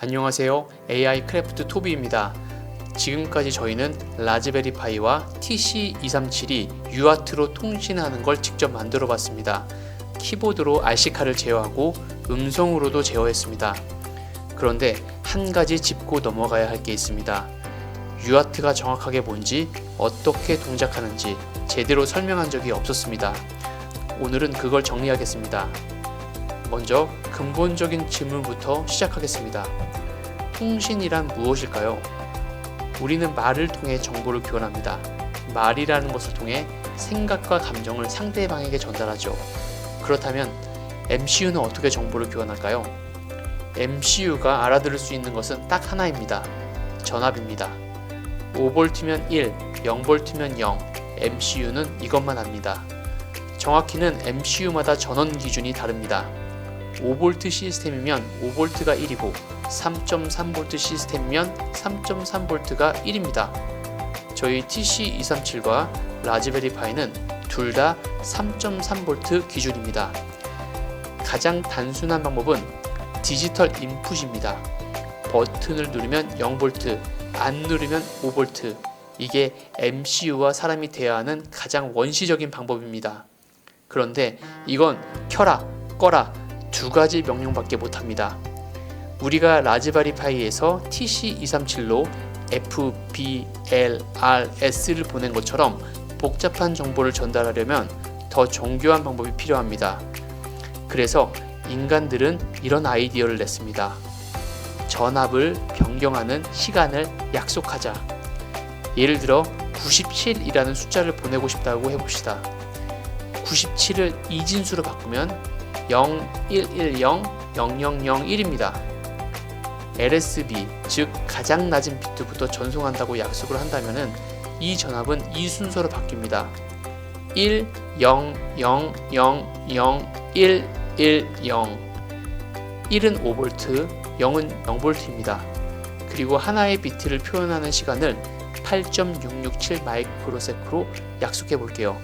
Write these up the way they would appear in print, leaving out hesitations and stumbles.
안녕하세요. AI 크래프트 토비입니다. 지금까지 저희는 라즈베리 파이와 TC237이 UART로 통신하는 걸 직접 만들어 봤습니다. 키보드로 RC카를 제어하고 음성으로도 제어했습니다. 그런데 한 가지 짚고 넘어가야 할 게 있습니다. UART가 정확하게 뭔지, 어떻게 동작하는지 제대로 설명한 적이 없었습니다. 오늘은 그걸 정리하겠습니다. 먼저 근본적인 질문부터 시작하겠습니다. 통신이란 무엇일까요? 우리는 말을 통해 정보를 교환합니다. 말이라는 것을 통해 생각과 감정을 상대방에게 전달하죠. 그렇다면 MCU는 어떻게 정보를 교환할까요? MCU가 알아들을 수 있는 것은 딱 하나입니다. 전압입니다. 5V면 1, 0V면 0, MCU는 이것만 압니다. 정확히는 MCU마다 전원 기준이 다릅니다. 5V 시스템이면 5V가 1이고 3.3V 시스템이면 3.3V가 1입니다. 저희 TC237과 라즈베리 파이는 둘 다 3.3V 기준입니다. 가장 단순한 방법은 디지털 인풋입니다. 버튼을 누르면 0V, 안 누르면 5V. 이게 MCU와 사람이 대화하는 가장 원시적인 방법입니다. 그런데 이건 켜라, 꺼라 두 가지 명령밖에 못합니다. 우리가 라즈베리 파이에서 TC237로 FBLRS를 보낸 것처럼 복잡한 정보를 전달하려면 더 정교한 방법이 필요합니다. 그래서 인간들은 이런 아이디어를 냈습니다. 전압을 변경하는 시간을 약속하자. 예를 들어 97이라는 숫자를 보내고 싶다고 해봅시다. 97을 이진수로 바꾸면 0110-0001입니다. LSB, 즉 가장 낮은 비트부터 전송한다고 약속을 한다면 이 전압은 이 순서로 바뀝니다. 1, 0, 0, 0, 0, 1, 1, 0. 1은 5V, 0은 0V입니다. 그리고 하나의 비트를 표현하는 시간을 8.667 마이크로세크로 약속해 볼게요.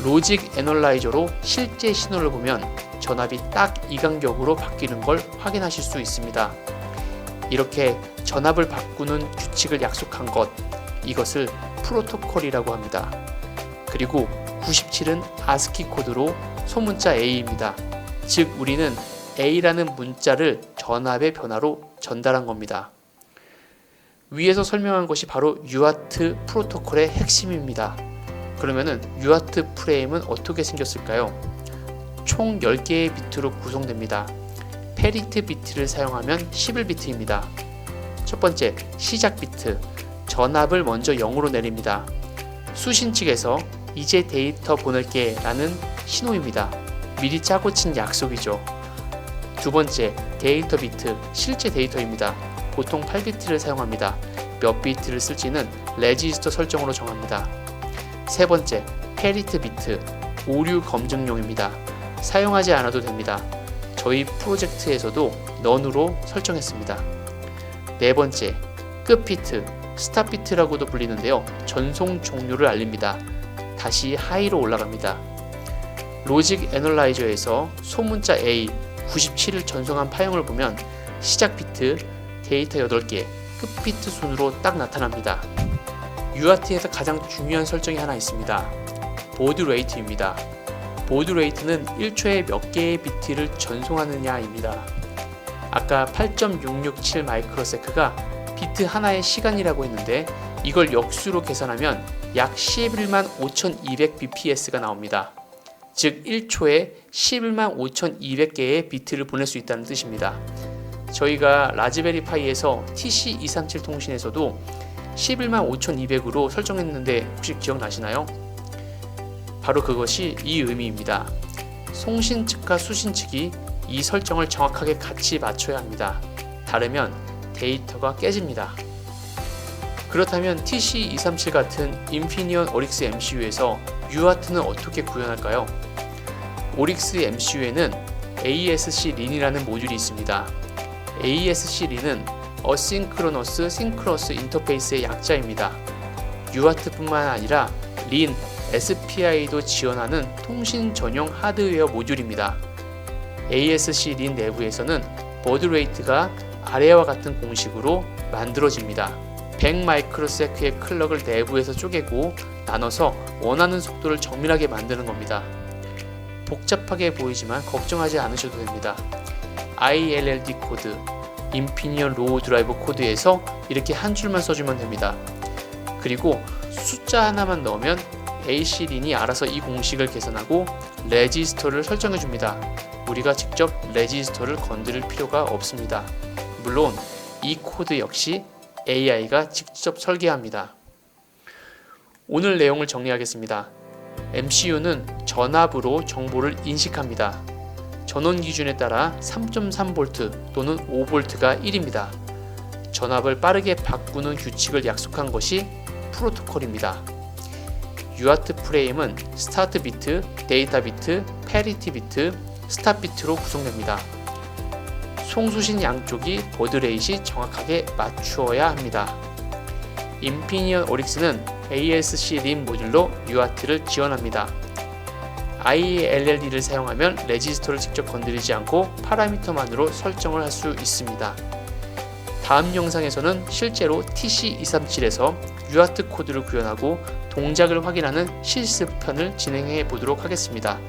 로직 애널라이저로 실제 신호를 보면 전압이 딱 이 간격으로 바뀌는 걸 확인하실 수 있습니다. 이렇게 전압을 바꾸는 규칙을 약속한 것, 이것을 프로토콜이라고 합니다. 그리고 97은 아스키 코드로 소문자 A입니다. 즉 우리는 A라는 문자를 전압의 변화로 전달한 겁니다. 위에서 설명한 것이 바로 UART 프로토콜의 핵심입니다. 그러면은 UART 프레임은 어떻게 생겼을까요? 총 10개의 비트로 구성됩니다. 페리트 비트를 사용하면 11비트입니다. 첫 번째, 시작 비트. 전압을 먼저 0으로 내립니다. 수신 측에서 이제 데이터 보낼게 라는 신호입니다. 미리 짜고 친 약속이죠. 두 번째, 데이터 비트. 실제 데이터입니다. 보통 8비트를 사용합니다. 몇 비트를 쓸지는 레지스터 설정으로 정합니다. 세 번째, 페리트 비트. 오류 검증용입니다. 사용하지 않아도 됩니다. 저희 프로젝트에서도 넌으로 설정했습니다. 네 번째, 끝 비트, 스탑 비트라고도 불리는데요. 전송 종료를 알립니다. 다시 하이로 올라갑니다. 로직 애널라이저에서 소문자 A 97을 전송한 파형을 보면 시작 비트, 데이터 8개, 끝 비트 순으로 딱 나타납니다. UART에서 가장 중요한 설정이 하나 있습니다. 보드 레이트입니다. 보드 레이트는 1초에 몇 개의 비트를 전송하느냐입니다. 아까 8.667 마이크로세크가 비트 하나의 시간이라고 했는데 이걸 역수로 계산하면 약 11만 5200 bps가 나옵니다. 즉 1초에 11만 5200개의 비트를 보낼 수 있다는 뜻입니다. 저희가 라즈베리 파이에서 TC237 통신에서도 11만 5200으로 설정했는데 혹시 기억나시나요? 바로 그것이 이 의미입니다. 송신 측과 수신 측이 이 설정을 정확하게 같이 맞춰야 합니다. 다르면 데이터가 깨집니다. 그렇다면 TC237 같은 인피니언 오릭스 MCU에서 UART는 어떻게 구현할까요? 오릭스 MCU에는 ASC 린이라는 모듈이 있습니다. ASC 린은 어싱크로너스 싱크러스 인터페이스의 약자입니다. UART뿐만 아니라 린, SPI도 지원하는 통신 전용 하드웨어 모듈입니다. ASC 린 내부에서는 버드 레이트가 아래와 같은 공식으로 만들어집니다. 100 마이크로세크의 클럭을 내부에서 쪼개고 나눠서 원하는 속도를 정밀하게 만드는 겁니다. 복잡하게 보이지만 걱정하지 않으셔도 됩니다. ILLD 코드, 인피니언 로우 드라이버 코드에서 이렇게 한 줄만 써주면 됩니다. 그리고 숫자 하나만 넣으면 AC린이 알아서 이 공식을 계산하고 레지스터를 설정해 줍니다. 우리가 직접 레지스터를 건드릴 필요가 없습니다. 물론 이 코드 역시 AI가 직접 설계합니다. 오늘 내용을 정리하겠습니다. MCU는 전압으로 정보를 인식합니다. 전원 기준에 따라 3.3V 또는 5V가 1입니다. 전압을 빠르게 바꾸는 규칙을 약속한 것이 프로토콜입니다. UART 프레임은 스타트 비트, 데이터 비트, 패리티 비트, 스탑 비트로 구성됩니다. 송수신 양쪽이 버드 레이트이 정확하게 맞추어야 합니다. 인피니언 오릭스는 ASC 린 모듈로 UART를 지원합니다. ILLD를 사용하면 레지스터를 직접 건드리지 않고 파라미터만으로 설정을 할 수 있습니다. 다음 영상에서는 실제로 TC237에서 UART 코드를 구현하고 동작을 확인하는 실습편을 진행해 보도록 하겠습니다.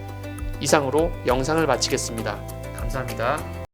이상으로 영상을 마치겠습니다. 감사합니다.